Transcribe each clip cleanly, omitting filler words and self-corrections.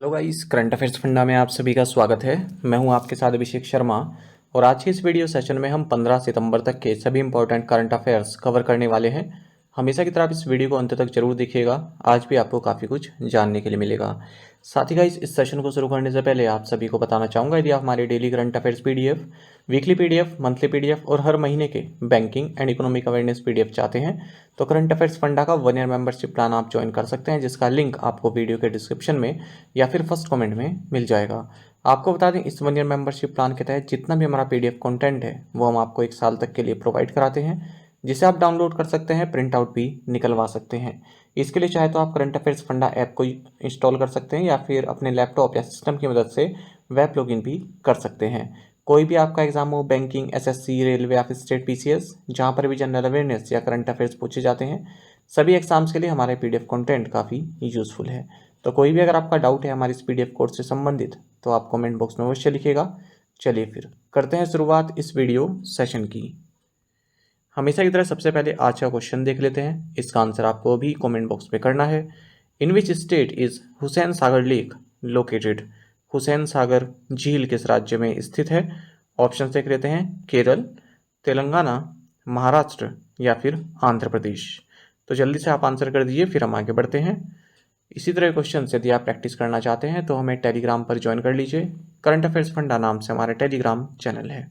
Hello guys, current affairs funda में आप सभी का स्वागत है। मैं हूं आपके साथ अभिषेक शर्मा और आज के इस वीडियो सेशन में हम 15 सितंबर तक के सभी इंपॉर्टेंट करंट अफेयर्स कवर करने वाले हैं। हमेशा की तरह आप इस वीडियो को अंत तक जरूर देखिएगा, आज भी आपको काफ़ी कुछ जानने के लिए मिलेगा। साथ ही गाइस, इस सेशन को शुरू करने से पहले आप सभी को बताना चाहूँगा, यदि आप हमारे daily current affairs PDF, weekly PDF, monthly PDF और हर महीने के banking and economic awareness PDF चाहते हैं तो करंट अफेयर्स फंडा का 1 ईयर मेंबरशिप प्लान आप ज्वाइन कर सकते हैं, जिसका लिंक आपको वीडियो के डिस्क्रिप्शन में या फिर फर्स्ट कमेंट में मिल जाएगा। आपको बता दें, इस 1 ईयर मेंबरशिप प्लान के तहत जितना भी हमारा पीडीएफ कंटेंट है वो हम आपको 1 साल तक के लिए प्रोवाइड कराते हैं, जिसे आप डाउनलोड कर सकते हैं, प्रिंट आउट भी निकलवा सकते हैं। इसके लिए चाहे तो आप करंट अफेयर्स फंडा ऐप को इंस्टॉल कर सकते हैं या फिर अपने लैपटॉप या सिस्टम की मदद से वेब लॉगिन भी कर सकते हैं। कोई भी आपका एग्जाम हो, बैंकिंग, एसएससी, रेलवे या फिर स्टेट पीसीएस, जहाँ पर भी जनरल अवेयरनेस या करंट अफेयर्स पूछे जाते हैं, सभी एग्जाम्स के लिए हमारे पीडीएफ कंटेंट काफ़ी यूजफुल है। तो कोई भी अगर आपका डाउट है हमारे इस पीडीएफ कोर्स से संबंधित तो आप कमेंट बॉक्स में अवश्य लिखिएगा। चलिए फिर करते हैं शुरुआत इस वीडियो सेशन की। हमेशा की तरह सबसे पहले आज का क्वेश्चन देख लेते हैं, इसका आंसर आपको अभी कमेंट बॉक्स में करना है। In which state is Hussain Sagar lake located? Hussain Sagar झील किस राज्य में स्थित है? ऑप्शन देख लेते हैं, केरल, तेलंगाना, महाराष्ट्र या फिर आंध्र प्रदेश। तो जल्दी से आप आंसर कर दीजिए, फिर हम आगे बढ़ते हैं। इसी तरह क्वेश्चन यदि आप प्रैक्टिस करना चाहते हैं तो हमें टेलीग्राम पर ज्वाइन कर लीजिए। करंट अफेयर्स फंडा नाम से हमारा टेलीग्राम चैनल है।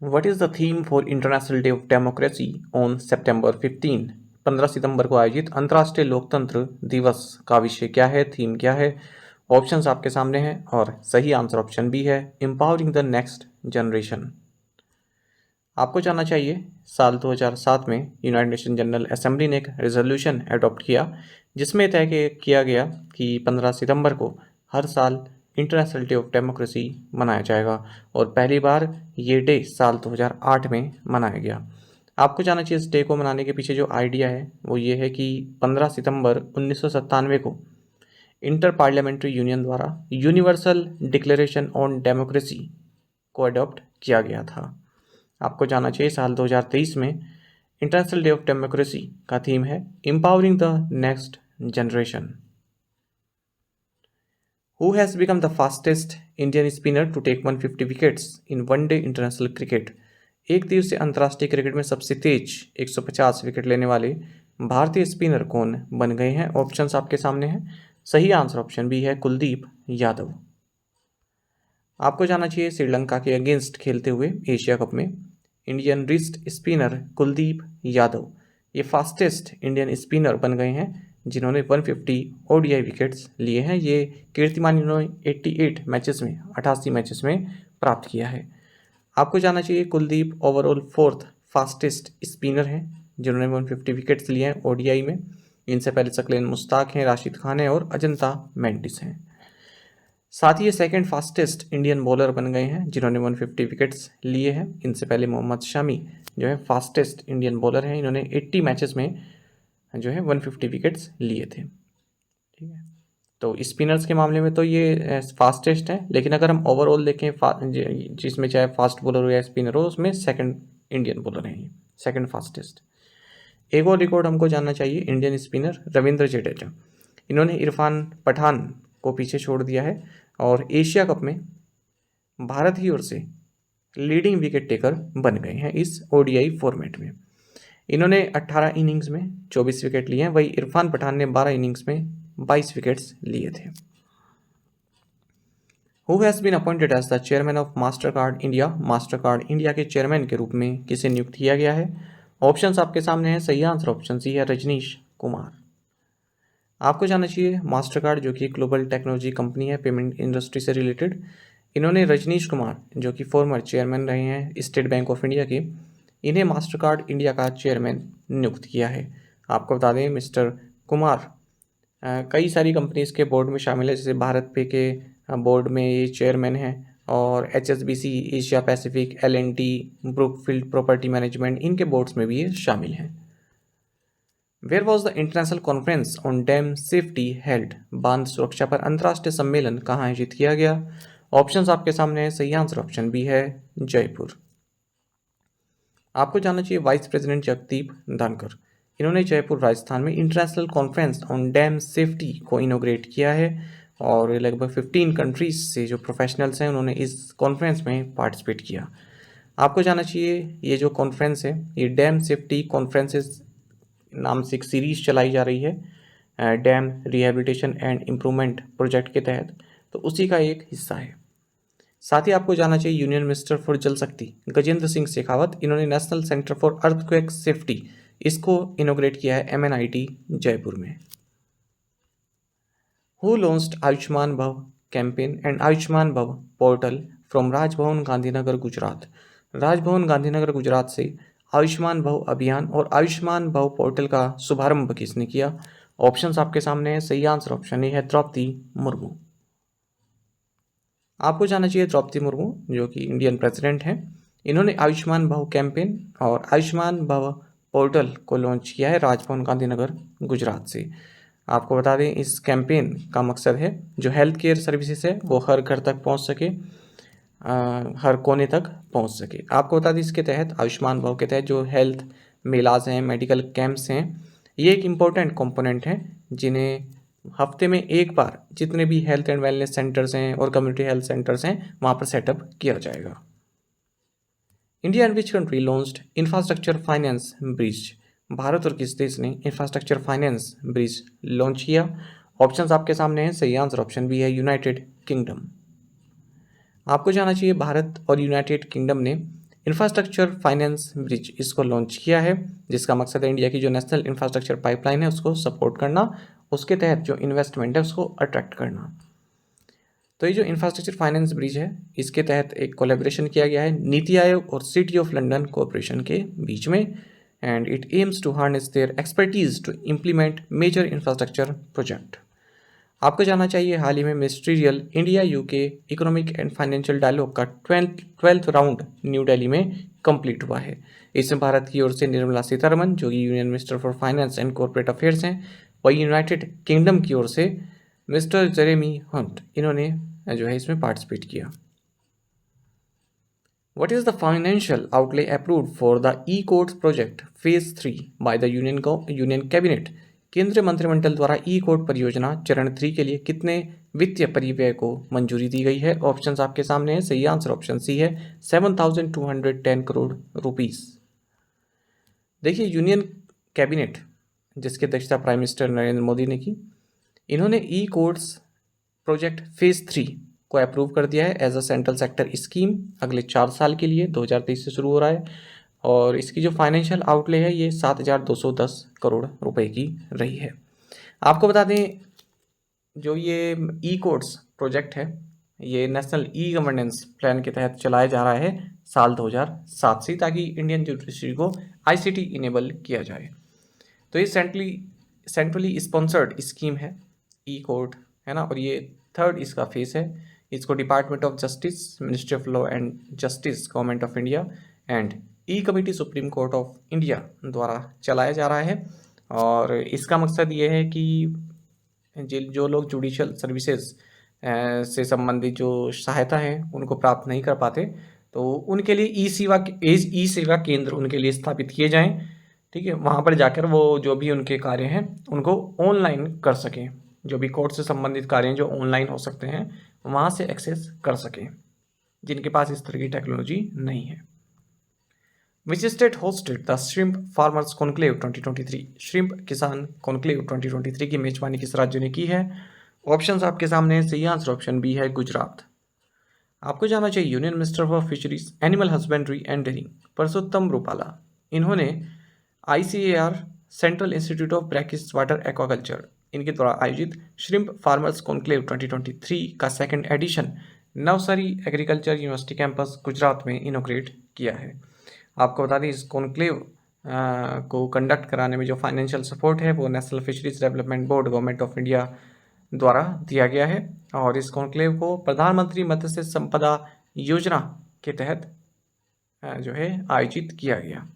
What is the theme for international day of democracy on सितंबर 15? 15 सितंबर को आयोजित अंतर्राष्ट्रीय लोकतंत्र दिवस का विषय क्या है, थीम क्या है? ऑप्शंस आपके सामने हैं और सही आंसर ऑप्शन बी है, एम्पावरिंग द नेक्स्ट जनरेशन। आपको जानना चाहिए, साल 2007 में यूनाइटेड नेशन जनरल असेंबली ने एक रेजोल्यूशन अडॉप्ट किया जिसमें किया गया कि 15 सितंबर को हर साल इंटरनेशनल डे ऑफ डेमोक्रेसी मनाया जाएगा और पहली बार ये डे साल 2008 में मनाया गया। आपको जानना चाहिए इस डे को मनाने के पीछे जो आइडिया है वो ये है कि 15 सितंबर 1997 को इंटर पार्लियामेंट्री यूनियन द्वारा यूनिवर्सल डिक्लेरेशन ऑन डेमोक्रेसी को अडॉप्ट किया गया था। आपको जानना चाहिए साल 2023 में इंटरनेशनल डे ऑफ डेमोक्रेसी का थीम है empowering the next generation. Who has become the fastest Indian spinner to take 150 wickets in one day international cricket? एक दिवसीय अंतर्राष्ट्रीय क्रिकेट में सबसे तेज 150 विकेट लेने वाले भारतीय स्पिनर कौन बन गए हैं? ऑप्शंस आपके सामने हैं। सही आंसर ऑप्शन बी है, कुलदीप यादव। आपको जानना चाहिए, श्रीलंका के अगेंस्ट खेलते हुए एशिया कप में Indian wrist spinner Kuldeep Yadav ये फास्टेस्ट इंडियन स्पिनर बन गए हैं जिन्होंने 150 ओडीआई विकेट्स लिए हैं। ये कीर्तिमान इन्होंने 88 मैचेस में 88 मैचेस में प्राप्त किया है। आपको जानना चाहिए, Kuldeep overall 4th fastest spinner हैं जिन्होंने 150 विकेट्स लिए हैं ओडीआई में। इनसे पहले सकलेन मुश्ताक हैं, राशिद खान हैं और अजंता मेंडिस हैं। साथ ही ये सेकंड फास्टेस्ट इंडियन बॉलर बन गए हैं जिन्होंने 150 विकेट्स लिए हैं। इनसे पहले मोहम्मद शमी जो है फास्टेस्ट इंडियन बॉलर हैं, इन्होंने 80 मैचेस में जो है 150 विकेट्स लिए थे। ठीक है, तो स्पिनर्स के मामले में तो ये फास्टेस्ट है, लेकिन अगर हम ओवरऑल देखें जिसमें चाहे फास्ट बॉलर हो या स्पिनर हो, उसमें सेकंड इंडियन बॉलर हैं, ये सेकंड फास्टेस्ट। एक और रिकॉर्ड हमको जानना चाहिए, इंडियन स्पिनर रविंद्र जडेजा, इन्होंने इरफान पठान को पीछे छोड़ दिया है और एशिया कप में भारत की ओर से लीडिंग विकेट टेकर बन गए हैं इस ओडीआई फॉर्मेट में। इन्होंने 18 इनिंग्स में 24 विकेट लिए हैं, वही इरफान पठान ने 12 इनिंग्स में 22 विकेट्स लिए थे। Who has been appointed as the chairman of Mastercard India? Mastercard India के चेयरमैन के रूप में किसे नियुक्त किया गया है? ऑप्शंस आपके सामने हैं। सही आंसर ऑप्शन सी है, रजनीश कुमार। आपको जानना चाहिए, मास्टर कार्ड जो कि ग्लोबल टेक्नोलॉजी कंपनी है पेमेंट इंडस्ट्री से रिलेटेड, इन्होंने रजनीश कुमार जो कि फॉर्मर चेयरमैन रहे हैं स्टेट बैंक ऑफ इंडिया के, इन्हें मास्टर कार्ड इंडिया का चेयरमैन नियुक्त किया है। आपको बता दें, मिस्टर कुमार कई सारी कंपनीज के बोर्ड में शामिल है, जैसे भारत पे के बोर्ड में ये चेयरमैन हैं। और HSBC, Asia Pacific, L&T, Brookfield property management, इनके बोर्ड्स में भी ये शामिल हैं। Where was the international conference on dam safety held? बांध सुरक्षा पर अंतर्राष्ट्रीय सम्मेलन कहाँ आयोजित किया गया? ऑप्शंस आपके सामने है। सही आंसर ऑप्शन बी है, जयपुर। आपको जानना चाहिए वाइस प्रेसिडेंट जगदीप धनखड़, इन्होंने जयपुर राजस्थान में international conference on dam safety को इनोग्रेट किया है। और लगभग 15 कंट्रीज से जो प्रोफेशनल्स हैं उन्होंने इस कॉन्फ्रेंस में पार्टिसिपेट किया। आपको जानना चाहिए ये जो कॉन्फ्रेंस है ये डैम सेफ्टी कॉन्फ्रेंसेस नाम से एक सीरीज चलाई जा रही है dam rehabilitation and improvement project के तहत, तो उसी का एक हिस्सा है। साथ ही आपको जानना चाहिए यूनियन मिनिस्टर फॉर जल शक्ति गजेंद्र सिंह शेखावत, इन्होंने national centre for earthquake safety इसको इनोग्रेट किया है MNIT जयपुर में। हु लॉन्च्ड आयुष्मान भव कैंपेन एंड आयुष्मान भव पोर्टल फ्रॉम राजभवन गांधीनगर गुजरात? राजभवन गांधीनगर गुजरात से आयुष्मान भव अभियान और आयुष्मान भव पोर्टल का शुभारंभ किसने किया? ऑप्शंस आपके सामने है। सही आंसर ऑप्शन ए है, द्रौपदी मुर्मू। आपको जानना चाहिए द्रौपदी मुर्मू जो कि इंडियन प्रेसिडेंट हैं, इन्होंने आयुष्मान भव कैंपेन और आयुष्मान भव पोर्टल को लॉन्च किया है राजभवन गांधीनगर गुजरात से। आपको बता दें इस कैंपेन का मकसद है जो हेल्थ केयर सर्विसेज है वो हर घर तक पहुंच सके, हर कोने तक पहुंच सके। आपको बता दें इसके तहत आयुष्मान भव के तहत जो हेल्थ मेलाज हैं, मेडिकल कैंप्स हैं, ये एक इम्पोर्टेंट कंपोनेंट हैं जिन्हें हफ्ते में एक बार जितने भी हेल्थ एंड वेलनेस सेंटर्स हैं और कम्युनिटी हेल्थ सेंटर्स हैं वहाँ पर सेटअप किया जाएगा। India and which country launched infrastructure finance bridge? Bharat और किस देश ने इंफ्रास्ट्रक्चर फाइनेंस ब्रिज लॉन्च किया? ऑप्शंस आपके सामने हैं। सही आंसर ऑप्शन बी है, यूनाइटेड किंगडम। आपको जानना चाहिए भारत और यूनाइटेड किंगडम ने इंफ्रास्ट्रक्चर फाइनेंस ब्रिज इसको लॉन्च किया है जिसका मकसद है इंडिया की जो नेशनल इंफ्रास्ट्रक्चर पाइपलाइन है उसको सपोर्ट करना, उसके तहत जो इन्वेस्टमेंट है उसको अट्रैक्ट करना। तो ये जो इंफ्रास्ट्रक्चर फाइनेंस ब्रिज है इसके तहत एक कोलैबोरेशन किया गया है नीति आयोग और सिटी ऑफ लंदन कॉरपोरेशन के बीच में, and it aims to harness their expertise to implement major infrastructure project. आपको जानना चाहिए हाल ही में ministerial India UK economic and financial dialogue का 12th राउंड न्यू दिल्ली में कंप्लीट हुआ है। इसमें भारत की ओर से निर्मला सीतारमन जो कि union minister for finance and corporate affairs हैं, वही यूनाइटेड किंगडम की ओर से मिस्टर जेरेमी हंट इन्होंने जो है इसमें पार्टिसिपेट किया। What is the financial outlay approved for the e-courts project phase 3 by the union cabinet? केंद्रीय मंत्रिमंडल द्वारा ई कोर्ट परियोजना चरण 3 के लिए कितने वित्तीय परिव्यय को मंजूरी दी गई है? ऑप्शंस आपके सामने है। सही आंसर ऑप्शन सी है, 7,210 करोड़ रुपीस। देखिए यूनियन कैबिनेट जिसकी अध्यक्षता प्राइम मिनिस्टर नरेंद्र मोदी ने की, इन्होंने ई कोर्ट्स प्रोजेक्ट फेज 3 को अप्रूव कर दिया है as a central sector scheme अगले 4 साल के लिए, 2023 से शुरू हो रहा है। और इसकी जो फाइनेंशियल आउटले है ये 7,210 करोड़ रुपए की रही है। आपको बता दें जो ये ई कोर्ट्स प्रोजेक्ट है ये नेशनल ई गवर्नेंस प्लान के तहत चलाया जा रहा है साल 2007 से, ताकि इंडियन जुडिशरी को ICT इनेबल किया जाए। तो ये सेंट्रली स्पॉन्सर्ड स्कीम है ई कोर्ट, है ना, और ये 3rd इसका फेस है। इसको department of justice, ministry of law and justice, government of India and E committee supreme court of India द्वारा चलाया जा रहा है। और इसका मकसद ये है कि जो लोग जुडिशल सर्विसेज से संबंधित जो सहायता है उनको प्राप्त नहीं कर पाते तो उनके लिए ई सेवा केंद्र उनके लिए स्थापित किए जाएं, ठीक है, वहाँ पर जाकर वो जो भी उनके कार्य हैं उनको ऑनलाइन कर सकें, जो भी कोर्ट से संबंधित कार्य हैं जो ऑनलाइन हो सकते हैं वहाँ से एक्सेस कर सकें जिनके पास इस तरह की टेक्नोलॉजी नहीं है। Which state hosted the shrimp farmers conclave 2023? Shrimp किसान कॉन्क्लेव 2023 की मेजबानी किस राज्य ने की है? ऑप्शंस आपके सामने। सही आंसर ऑप्शन बी है, गुजरात। आपको जानना चाहिए union minister for fisheries, animal husbandry and dairying Parshottam Rupala, इन्होंने ICAR central institute of brackish water aquaculture इनके द्वारा आयोजित श्रिम्प फार्मर्स कॉन्क्लेव 2023 का 2nd edition Navsari agriculture university campus Gujarat में इनोग्रेट किया है। आपको बता दें इस कॉन्क्लेव को कंडक्ट कराने में जो फाइनेंशियल सपोर्ट है वो national fisheries development board, government of India द्वारा दिया गया है और इस कॉन्क्लेव को प्रधानमंत्री मत्स्य संपदा योजना के तहत जो है आयोजित किया गया।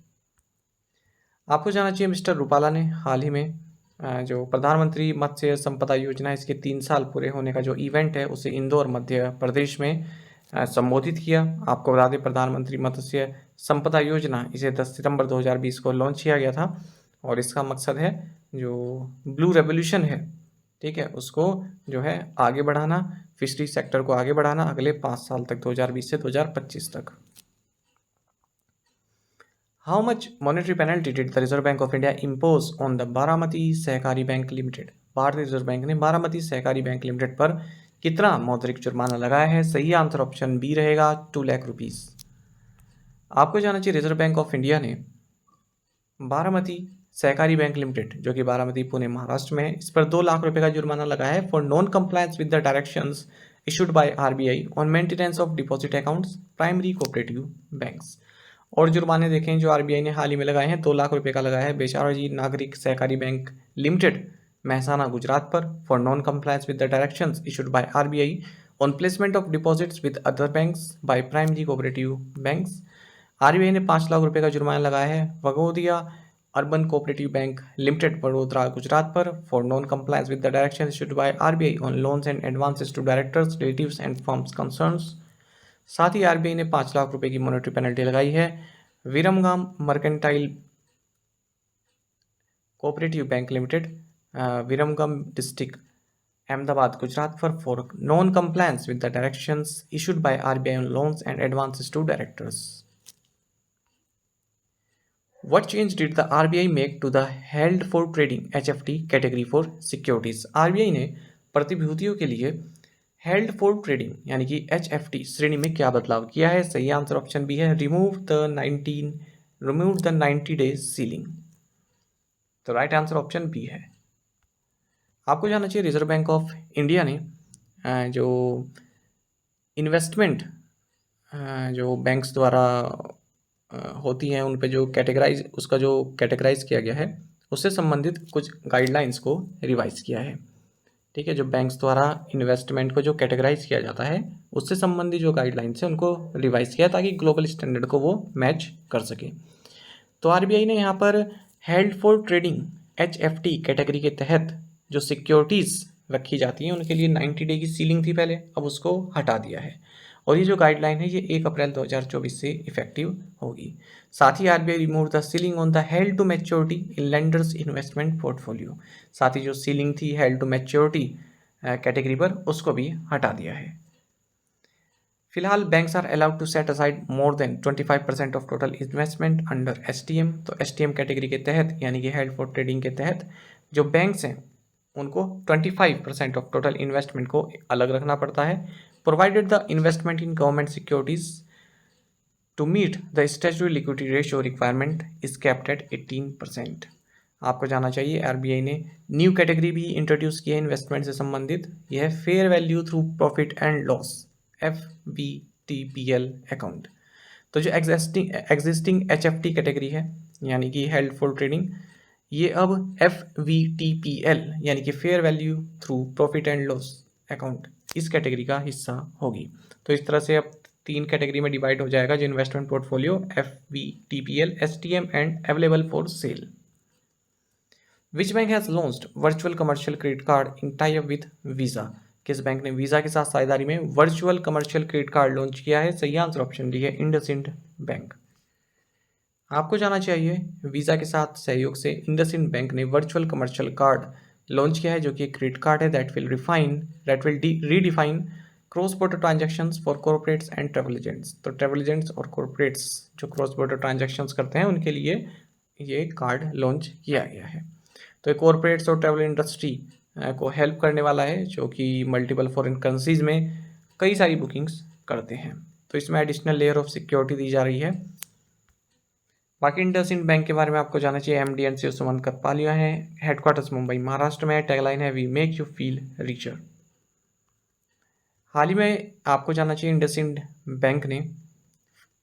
आपको जानना चाहिए मिस्टर रूपाला ने हाल ही में जो प्रधानमंत्री मत्स्य संपदा योजना है इसके 3 साल पूरे होने का जो इवेंट है उसे इंदौर मध्य प्रदेश में संबोधित किया। आपको बता दें प्रधानमंत्री मत्स्य संपदा योजना इसे 10 सितंबर 2020 को लॉन्च किया गया था और इसका मकसद है जो ब्लू रेवोल्यूशन है, ठीक है, उसको जो है आगे बढ़ाना, फिशरी सेक्टर को आगे बढ़ाना अगले 5 साल तक, 2020 से 2025 तक। How much monetary penalty did the Reserve Bank of India impose on the Baramati सहकारी बैंक लिमिटेड? भारतीय रिजर्व बैंक ने बारामती सहकारी बैंक लिमिटेड पर कितना मौद्रिक जुर्माना लगाया है? सही आंसर ऑप्शन बी रहेगा, 2 लाख रुपीस। आपको जानना चाहिए रिजर्व बैंक ऑफ इंडिया ने बारामती सहकारी बैंक लिमिटेड जो कि बारामती पुणे महाराष्ट्र में है, इस पर 2 लाख रुपए का जुर्माना लगाया है for non compliance with the directions issued by RBI on maintenance of deposit accounts primary cooperative banks. और जुर्माने देखें जो आरबीआई ने हाल ही में लगाए हैं, 2 लाख रुपए का लगाया है बेचाराजी नागरिक सहकारी बैंक लिमिटेड महसाना गुजरात पर for non compliance with the directions issued by RBI on placement of deposits with other banks by primary cooperative banks. RBI ने 5 लाख रुपए का जुर्माना लगाया है Waghodia urban cooperative bank limited Vadodara Gujarat पर for non compliance with the direction issued by RBI on loans and advances to directors relatives and firms concerns. साथ ही RBI ने 5 लाख रुपए की मॉनेटरी पेनल्टी लगाई है Viramgam mercantile cooperative bank limited Viramgam district Ahmedabad Gujarat for non compliance with the directions issued by RBI on loans and advances to directors. What change did the RBI make to the held for trading HFT category for securities? RBI ने प्रतिभूतियों के लिए held for trading यानी कि HFT श्रेणी में क्या बदलाव किया है? सही आंसर ऑप्शन बी है, remove the 90 days ceiling। तो राइट आंसर ऑप्शन बी है। आपको जानना चाहिए रिजर्व बैंक ऑफ इंडिया ने जो इन्वेस्टमेंट जो बैंक्स द्वारा होती हैं उन पे जो कैटेगराइज किया गया है उससे संबंधित कुछ गाइडलाइंस को रिवाइज किया है, ठीक है। जो बैंक्स द्वारा इन्वेस्टमेंट को जो कैटेगराइज किया जाता है उससे संबंधित जो गाइडलाइंस है उनको रिवाइज किया ताकि ग्लोबल स्टैंडर्ड को वो मैच कर सके। तो आरबीआई ने यहाँ पर held for trading HFT category के तहत जो सिक्योरिटीज़ रखी जाती हैं उनके लिए 90 डे की सीलिंग थी पहले, अब उसको हटा दिया है और ये जो गाइडलाइन है ये 1 अप्रैल 2024 से इफेक्टिव होगी। साथ ही RBI remove the ceiling on the held to maturity in lenders investment portfolio. साथ ही जो सीलिंग थी हेल्ड टू मैच्योरिटी कैटेगरी पर उसको भी हटा दिया है। फिलहाल banks are allowed to set aside more than 25% of total investment under STM। तो STM कैटेगरी के तहत यानी कि हेल्ड फॉर ट्रेडिंग के तहत जो बैंक्स हैं उनको 25% ऑफ टोटल इन्वेस्टमेंट को अलग रखना पड़ता है, provided the investment in government securities to meet the statutory liquidity ratio requirement is capped at 18%। आपको जानना चाहिए आरबीआई ने न्यू कैटेगरी भी इंट्रोड्यूस की है इन्वेस्टमेंट से संबंधित, यह है fair value through profit and loss FVTPL account. तो जो एग्जिस्टिंग HFT कैटेगरी है यानी कि हेल्ड फॉर ट्रेडिंग, ये अब FVTPL यानी कि fair value through profit and loss account इस कैटेगरी का हिस्सा होगी। तो इस तरह से अब 3 कैटेगरी में डिवाइड हो जाएगा जो investment portfolio FVTPL, STM and available for sale. Which bank has launched virtual commercial credit card in tie up with visa? किस बैंक ने वीज़ा के साथ साझेदारी में virtual commercial credit card launch किया है? सही आंसर ऑप्शन डी है, इंडसइंड बैंक। आपको जानना चाहिए वीज़ा के साथ सहयोग से इंडसइंड बैंक ने वर्चुअल कमर्शियल कार्ड लॉन्च किया है जो कि एक क्रेडिट कार्ड है that will redefine cross border transactions for corporates and travel agents. तो ट्रैवल एजेंट्स और कॉर्पोरेट्स जो क्रॉस बॉर्डर ट्रांजैक्शंस करते हैं उनके लिए ये कार्ड लॉन्च किया गया है। तो ये कॉर्पोरेट्स और ट्रैवल इंडस्ट्री को हेल्प करने वाला है जो कि मल्टीपल फॉरेन करेंसीज में कई सारी बुकिंग्स करते हैं। तो इसमें एडिशनल लेयर ऑफ सिक्योरिटी दी जा रही है। बाकी इंडसइंड बैंक के बारे में आपको जानना चाहिए MD and CEO सुमन कत्पालिया है, हेडक्वार्टर्स मुंबई महाराष्ट्र में है, टैगलाइन है we make you feel richer. हाल ही में आपको जानना चाहिए इंडसइंड बैंक ने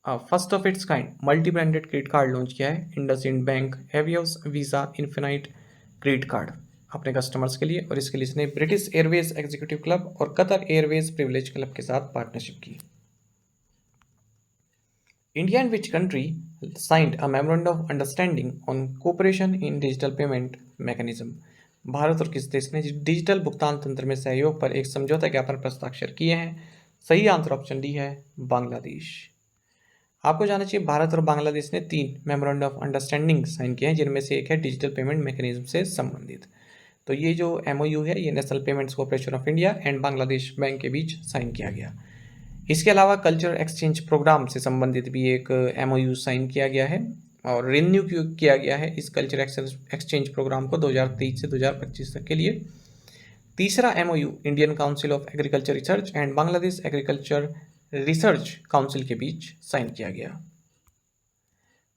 first of its kind multi branded credit card launch किया है, IndusInd bank Avios Visa infinite credit card. अपने कस्टमर्स के लिए, और इसके लिए इसने ब्रिटिश एयरवेज एग्जीक्यूटिव क्लब और कतर एयरवेज प्रिविलेज क्लब के साथ पार्टनरशिप की। India and which country signed a memorandum of understanding on cooperation in digital payment mechanism. Bharat और किस देश ने डिजिटल भुगतान तंत्र में सहयोग पर एक समझौता ज्ञापन पर हस्ताक्षर किए हैं? सही आंसर ऑप्शन डी है बांग्लादेश। आपको जानना चाहिए भारत और बांग्लादेश ने 3 मेमोरेंडम ऑफ अंडरस्टैंडिंग साइन किए हैं, जिनमें से एक है डिजिटल पेमेंट मैकेनिज्म से संबंधित। तो ये जो MOU है ये national payments corporation of India and Bangladesh bank के बीच साइन किया गया। इसके अलावा कल्चर एक्सचेंज प्रोग्राम से संबंधित भी एक MOU साइन किया गया है और रिन्यू किया गया है इस कल्चर एक्सचेंज प्रोग्राम को 2023 से 2025 तक के लिए। तीसरा MOU Indian council of agriculture research and Bangladesh agriculture research council के बीच साइन किया गया।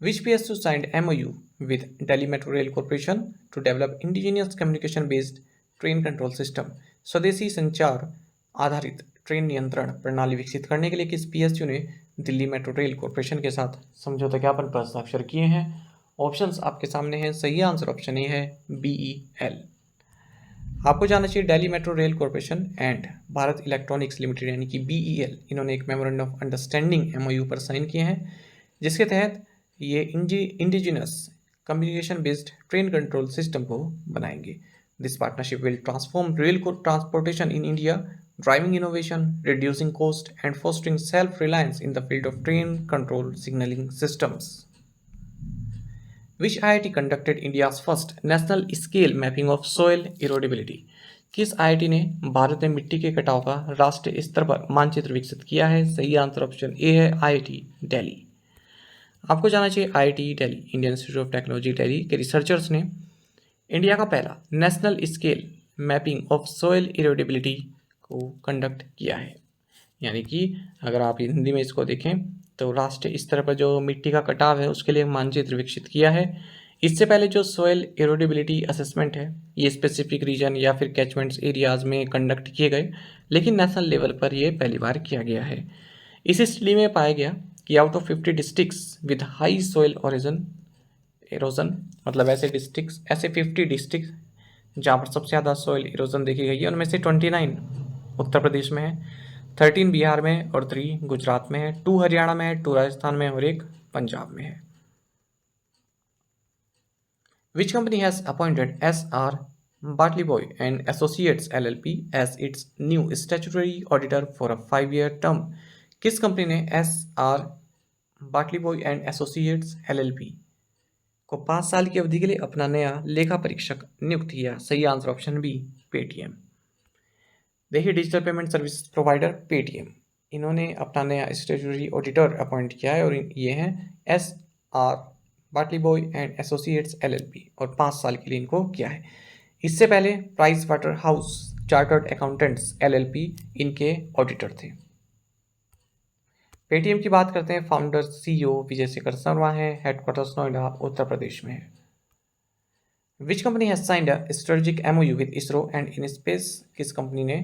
Which PSU signed MOU with Delhi Metro Rail Corporation to develop indigenous communication based train control system? स्वदेशी संचार आधारित ट्रेन नियंत्रण प्रणाली विकसित करने के लिए किस PSU ने दिल्ली मेट्रो रेल कॉरपोरेशन के साथ समझौता ज्ञापन पर हस्ताक्षर किए हैं? ऑप्शंस आपके सामने हैं। सही आंसर ऑप्शन ए है BEL। आपको जानना चाहिए Delhi metro rail corporation and Bharat electronics limited यानी कि BEL, इन्होंने एक मेमोरेंडम ऑफ अंडरस्टैंडिंग MOU पर साइन किए हैं, जिसके तहत ये indigenous communication based train control system को बनाएंगे। This partnership will transform rail transportation in India, driving innovation, reducing cost and fostering self reliance in the field of train control signalling systems. Which IIT conducted India's first national scale mapping of soil इरोडेबिलिटी? किस IIT ने भारत में मिट्टी के कटाव का राष्ट्रीय स्तर पर मानचित्र विकसित किया है? सही आंसर ऑप्शन ए है IIT दिल्ली। आपको जानना चाहिए IIT Delhi, Indian Institute of Technology Delhi के रिसर्चर्स ने इंडिया का पहला national scale mapping of soil erodibility को कंडक्ट किया है। यानी कि अगर आप हिंदी में इसको देखें तो राष्ट्रीय स्तर पर जो मिट्टी का कटाव है उसके लिए मानचित्र विकसित किया है। इससे पहले जो सोइल इरोडेबिलिटी असेसमेंट है ये स्पेसिफिक रीजन या फिर कैचमेंट्स एरियाज में कंडक्ट किए गए, लेकिन नेशनल लेवल पर यह पहली बार किया गया है। इस स्टडी में पाया गया कि out of 50 districts with high soil halogen, मतलब ऐसे 50 डिस्ट्रिक्ट जहाँ पर सबसे ज़्यादा सोइल इरोजन देखी गई है, उनमें से 29 उत्तर प्रदेश में है, 13 बिहार में और 3 गुजरात में है, 2 हरियाणा में है, 2 राजस्थान में और 1 पंजाब में है। Which company has appointed SR Bartley and Associates LLP as its new statutory auditor for a 5-year term? किस कंपनी ने SR Bartley and Associates LLP को 5 साल की अवधि के लिए अपना नया लेखा परीक्षक नियुक्त किया? सही आंसर ऑप्शन बी पेटीएम। देखिए digital payment service provider Paytm, इन्होंने अपना नया स्टैट्यूटरी ऑडिटर अपॉइंट किया है और ये हैं SR Bartley and associates LLP और 5 साल के लिए इनको किया है। इससे पहले Pricewaterhouse chartered accountants LLP इनके ऑडिटर थे। पेटीएम की बात करते हैं, फाउंडर CEO विजय शेखर शर्मा है, हेडक्वार्टर्स नोएडा उत्तर प्रदेश में है। Which company has signed a strategic MOU with ISRO and INSPACe? किस कंपनी ने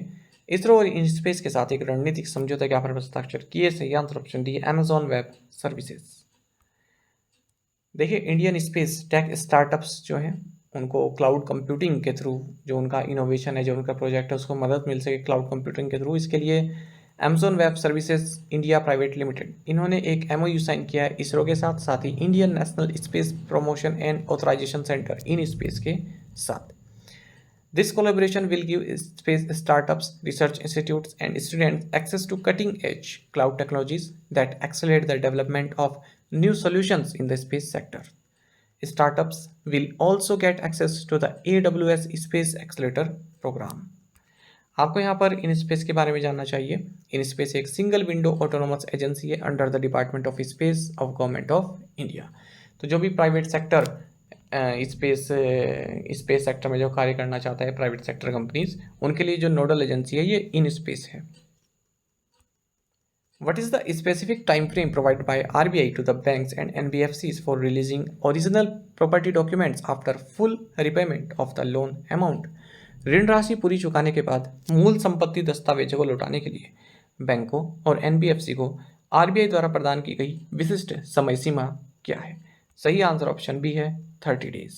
इसरो और इनस्पेस के साथ एक रणनीतिक समझौता ज्ञापन पर हस्ताक्षर किए? सही answer option D Amazon web services. देखिए इंडियन स्पेस टेक स्टार्टअप्स जो हैं उनको क्लाउड कंप्यूटिंग के थ्रू जो उनका इनोवेशन है, जो उनका प्रोजेक्ट है, उसको मदद मिल सके क्लाउड कंप्यूटिंग के थ्रू, इसके लिए Amazon web services India private limited इन्होंने एक MOU साइन किया है इसरो के साथ, साथ ही Indian National Space Promotion and Authorisation Centre INSPACe के साथ। This collaboration will give space startups, research institutes and students access to cutting edge cloud technologies that accelerate the development of new solutions in the space sector. Startups will also get access to the AWS Space Accelerator program. आपको यहाँ पर इनस्पेस के बारे में जानना चाहिए। इनस्पेस एक single window autonomous agency है under the department of space of government of India. तो जो भी प्राइवेट सेक्टर स्पेस सेक्टर में जो कार्य करना चाहता है, प्राइवेट सेक्टर कंपनीज, उनके लिए जो नोडल एजेंसी है ये इनस्पेस है। What is the specific time frame provided by RBI to the banks and NBFCs for releasing original property documents after full repayment of the loan amount? ऋण राशि पूरी चुकाने के बाद मूल संपत्ति दस्तावेजों को लौटाने के लिए बैंकों और NBFC को RBI द्वारा प्रदान की गई विशिष्ट समय सीमा क्या है? सही आंसर ऑप्शन बी है 30 डेज।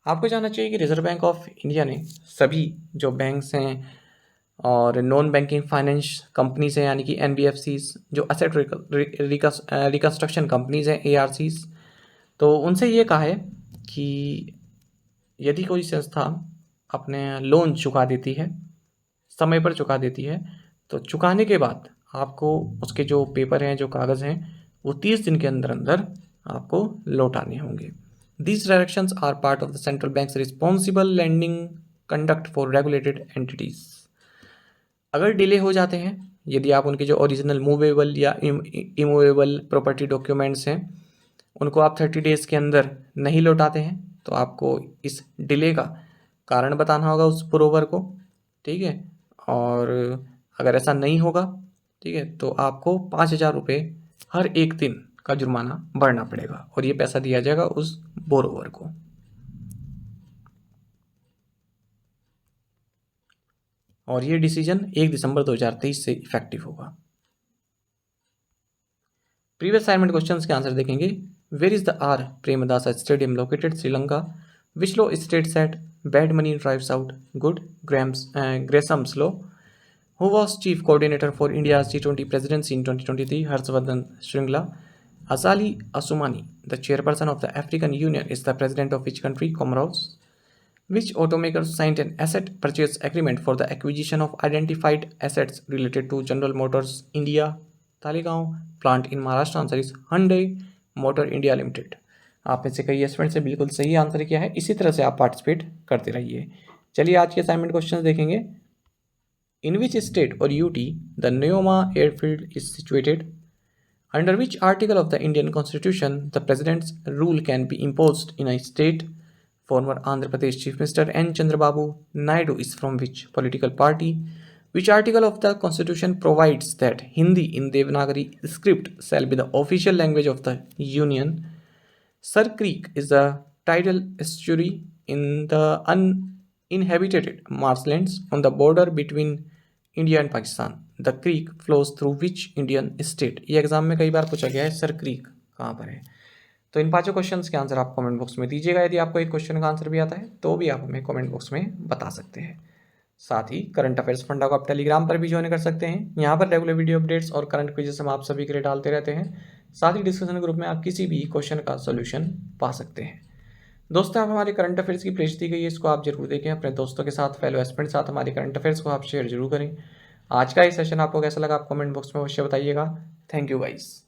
आपको जानना चाहिए कि रिजर्व बैंक ऑफ इंडिया ने सभी जो बैंक्स हैं और नॉन बैंकिंग फाइनेंस कंपनीज हैं, यानी कि एनबीएफसीज, जो असेट रिकंस्ट्रक्शन कंपनीज हैं, एआरसीज, तो उनसे ये कहा है कि यदि कोई संस्था अपने लोन चुका देती है, समय पर चुका देती है, तो चुकाने के बाद आपको उसके जो पेपर हैं, जो कागज़ हैं, वो 30 दिन के अंदर अंदर आपको लौटाने होंगे। These directions are part of the central bank's responsible lending conduct for regulated entities. अगर डिले हो जाते हैं, यदि आप उनके जो ओरिजिनल मूवेबल या इमूवेबल प्रॉपर्टी डॉक्यूमेंट्स हैं उनको आप 30 डेज़ के अंदर नहीं लौटाते हैं, तो आपको इस डिले का कारण बताना होगा उस प्रोवर को, ठीक है। और अगर ऐसा नहीं होगा, ठीक है, तो आपको 5,000 रुपये हर एक दिन का जुर्माना भरना पड़ेगा और ये पैसा दिया जाएगा उस बोरोवर को। और ये डिसीजन 1 दिसंबर 2023 से इफेक्टिव होगा। प्रीवियस असाइनमेंट क्वेश्चंस के आंसर देखेंगे। Where is the R Premadasa stadium located? Sri Lanka. Which law states that bad money drives out good? Gresham's law. Who was chief coordinator for India's G20 presidency in 2023? Harshvardhan Shringla. Azali Assoumani, the chairperson of the African Union, is the president of which country? Comoros. Which automaker signed an asset purchase agreement for the acquisition of identified assets related to General Motors India Talegaon plant in Maharashtra? Answer is Hyundai Motor India Limited. आप में से कई student से बिल्कुल सही answer किया है। इसी तरह से आप पार्टिसिपेट करते रहिए। चलिए आज के असाइनमेंट क्वेश्चन देखेंगे। In which state or UT the Neoma airfield is situated? Under which article of the Indian Constitution the President's rule can be imposed in a state? Former Andhra Pradesh Chief Minister N. Chandrababu Naidu is from which political party? Which article of the Constitution provides that Hindi in Devanagari script shall be the official language of the Union? Sir Creek is the tidal estuary in the uninhabited marshlands on the border between India and Pakistan. The creek flows through which Indian state? ये exam में कई बार पूछा गया है, sir creek कहाँ पर है। तो इन पांचों क्वेश्चंस के आंसर आप कमेंट बॉक्स में दीजिएगा। यदि आपको एक क्वेश्चन का आंसर भी आता है तो भी आप हमें कमेंट बॉक्स में बता सकते हैं। साथ ही करंट अफेयर्स फंडा को आप टेलीग्राम पर भी ज्वाइन कर सकते हैं। यहाँ पर रेगुलर वीडियो अपडेट्स और करंट क्विजेस हम आप सभी के लिए डालते रहते हैं। साथ ही डिस्कशन ग्रुप में आप किसी भी क्वेश्चन का सोल्यूशन पा सकते हैं। दोस्तों, आप हमारे करंट अफेयर्स की प्लेलिस्ट दी गई है, इसको आप जरूर देखें। अपने दोस्तों के साथ, फेलो एस्पिरेंट साथ हमारे करंट अफेयर्स को आप शेयर जरूर करें। आज का ये सेशन आपको कैसा लगा आप कमेंट बॉक्स में अवश्य बताइएगा। Thank you guys.